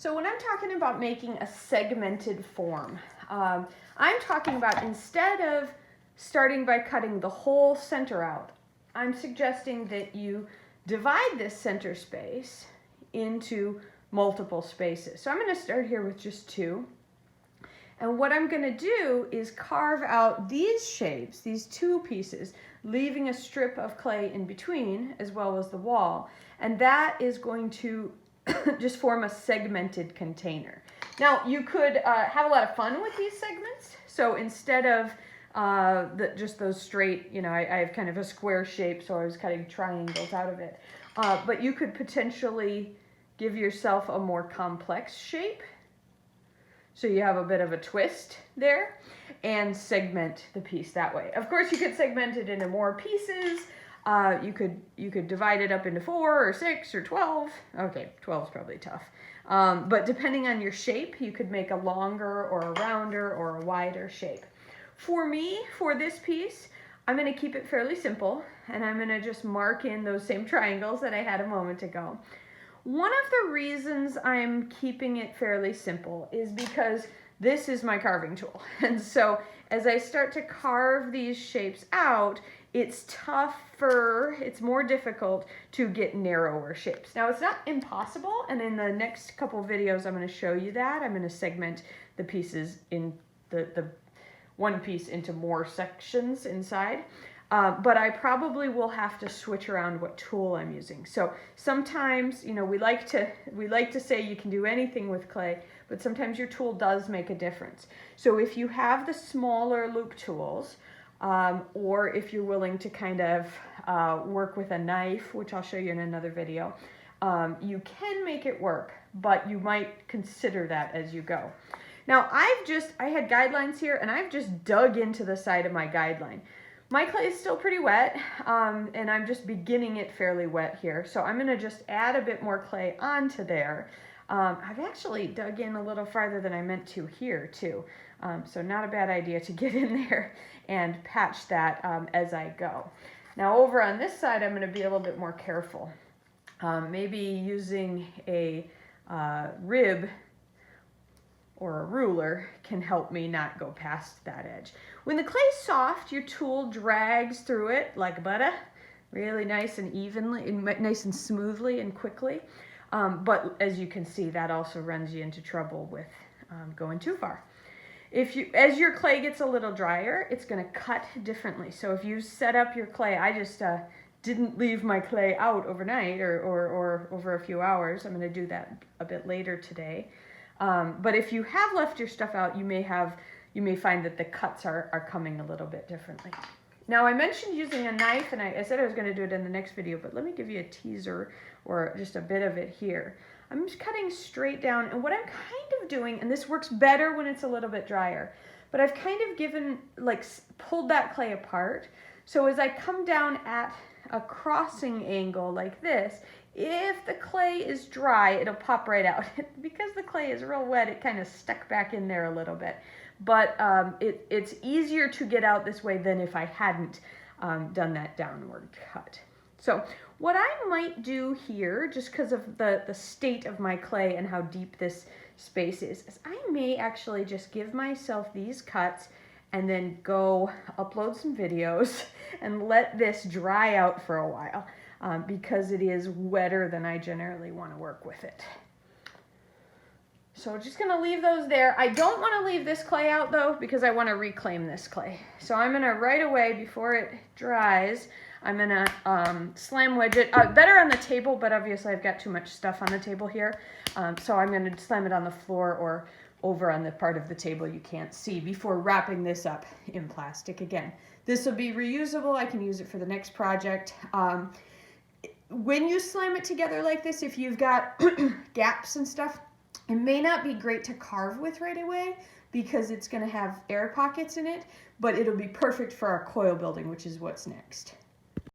So when I'm talking about making a segmented form, I'm talking about instead of starting by cutting the whole center out, I'm suggesting that you divide this center space into multiple spaces. So I'm going to start here with just 2. And what I'm going to do is carve out these shapes, these 2 pieces, leaving a strip of clay in between as well as the wall. And that is going to just form a segmented container. Now you could have a lot of fun with these segments. So instead of just those straight, I have kind of a square shape, so I was cutting triangles out of it. But you could potentially give yourself a more complex shape. So you have a bit of a twist there and segment the piece that way. Of course, you could segment it into more pieces. You could divide it up into 4 or 6 or 12. Okay, 12 is probably tough. But depending on your shape, you could make a longer or a rounder or a wider shape. For me, for this piece, I'm going to keep it fairly simple, and I'm going to just mark in those same triangles that I had a moment ago. One of the reasons I'm keeping it fairly simple is because this is my carving tool. And so as I start to carve these shapes out, it's tougher, it's more difficult to get narrower shapes. Now it's not impossible, and in the next couple videos I'm going to show you that. I'm going to segment the pieces in the one piece into more sections inside. But I probably will have to switch around what tool I'm using. So sometimes, we like to say you can do anything with clay, but sometimes your tool does make a difference. So if you have the smaller loop tools, or if you're willing to kind of work with a knife, which I'll show you in another video, you can make it work, but you might consider that as you go. Now I had guidelines here, and I've just dug into the side of my guideline. My clay is still pretty wet, and I'm just beginning it fairly wet here. So I'm gonna just add a bit more clay onto there. I've actually dug in a little farther than I meant to here too. So not a bad idea to get in there and patch that as I go. Now over on this side, I'm gonna be a little bit more careful. Maybe using a rib or a ruler can help me not go past that edge. When the clay's soft, your tool drags through it like butter, really nice and evenly, nice and smoothly and quickly. But as you can see, that also runs you into trouble with going too far. As your clay gets a little drier, it's gonna cut differently. So if you set up your clay, I just didn't leave my clay out overnight or over a few hours. I'm gonna do that a bit later today. But if you have left your stuff out, you may find that the cuts are coming a little bit differently. Now I mentioned using a knife, and I said I was going to do it in the next video, but let me give you a teaser or just a bit of it here. I'm just cutting straight down, and what I'm kind of doing, and this works better when it's a little bit drier, but I've kind of pulled that clay apart. So as I come down at a crossing angle like this, if the clay is dry, it'll pop right out. Because the clay is real wet, it kind of stuck back in there a little bit. But it's easier to get out this way than if I hadn't done that downward cut. So what I might do here, just because of the state of my clay and how deep this space is I may actually just give myself these cuts and then go upload some videos and let this dry out for a while. Because it is wetter than I generally want to work with it. So just going to leave those there. I don't want to leave this clay out though, because I want to reclaim this clay. So I'm going to right away, before it dries, I'm going to slam wedge it. Better on the table, but obviously I've got too much stuff on the table here. So I'm going to slam it on the floor or over on the part of the table you can't see before wrapping this up in plastic again. This will be reusable. I can use it for the next project. When you slam it together like this, if you've got gaps and stuff, it may not be great to carve with right away because it's going to have air pockets in it, but it'll be perfect for our coil building, which is what's next.